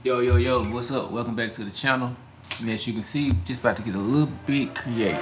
Yo, what's up? Welcome back to the channel. And as you can see, just about to get a little bit creative.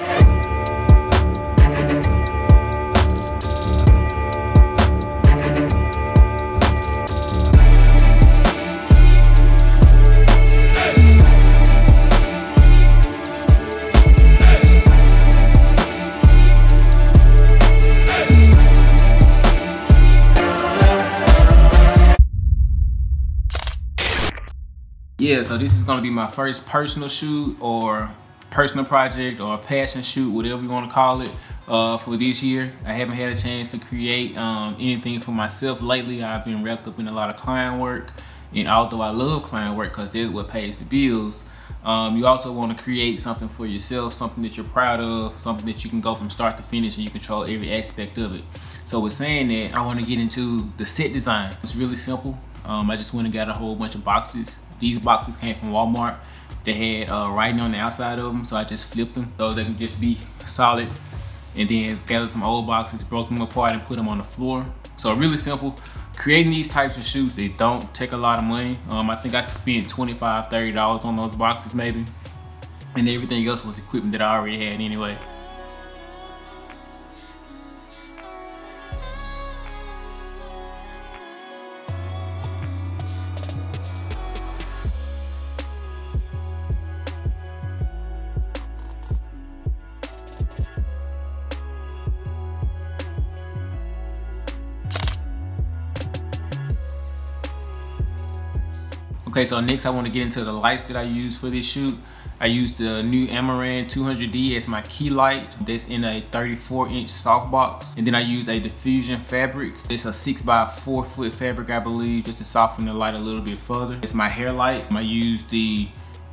Yeah, so this is gonna be my first personal shoot or personal project or passion shoot, whatever you wanna call it, for this year. I haven't had a chance to create anything for myself lately. I've been wrapped up in a lot of client work, and although I love client work because that's what pays the bills, you also wanna create something for yourself, something that you're proud of, something that you can go from start to finish and you control every aspect of it. So with saying that, I wanna get into the set design. It's really simple. I just went and got a whole bunch of boxes. These boxes came from Walmart. They had writing on the outside of them, so I just flipped them so they can just be solid. And then gathered some old boxes, broke them apart, and put them on the floor. So really simple. Creating these types of shoots, they don't take a lot of money. I think I spent $25, $30 on those boxes maybe. And everything else was equipment that I already had anyway. Okay, so next I want to get into the lights that I use for this shoot. I used the new Amaran 200d as my key light. That's in a 34-inch softbox. And then I used a diffusion fabric. It's a 6x4 foot fabric, I believe, just to soften the light a little bit further. It's my hair light. I used the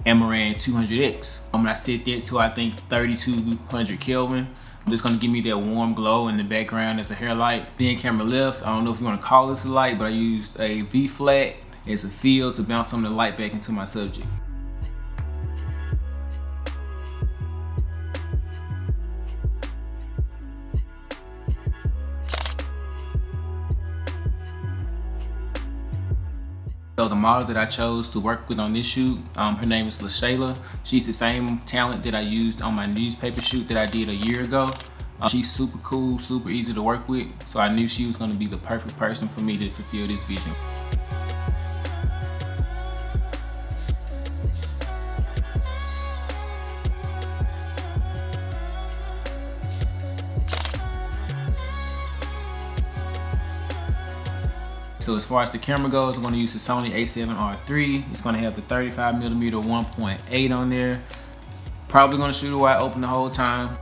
Amaran 200x. I'm gonna set that to, I think, 3200 Kelvin. It's gonna give me that warm glow in the background as a hair light. Then camera left, I don't know if you wanna call this a light, but I used a V-flat as a field to bounce some of the light back into my subject. So the model that I chose to work with on this shoot, her name is LaShayla. She's the same talent that I used on my newspaper shoot that I did a year ago. She's super cool, super easy to work with, so I knew she was gonna be the perfect person for me to fulfill this vision. So as far as the camera goes, I'm going to use the Sony a7R III. It's going to have the 35mm 1.8 on there. Probably going to shoot it wide open the whole time.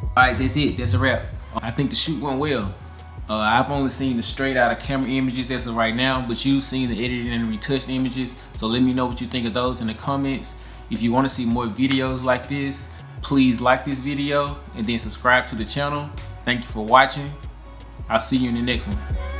Alright, that's it. That's a wrap. I think the shoot went well. I've only seen the straight out of camera images as of right now, but you've seen the edited and retouched images. So let me know what you think of those in the comments. If you want to see more videos like this, please like this video and then subscribe to the channel. Thank you for watching. I'll see you in the next one.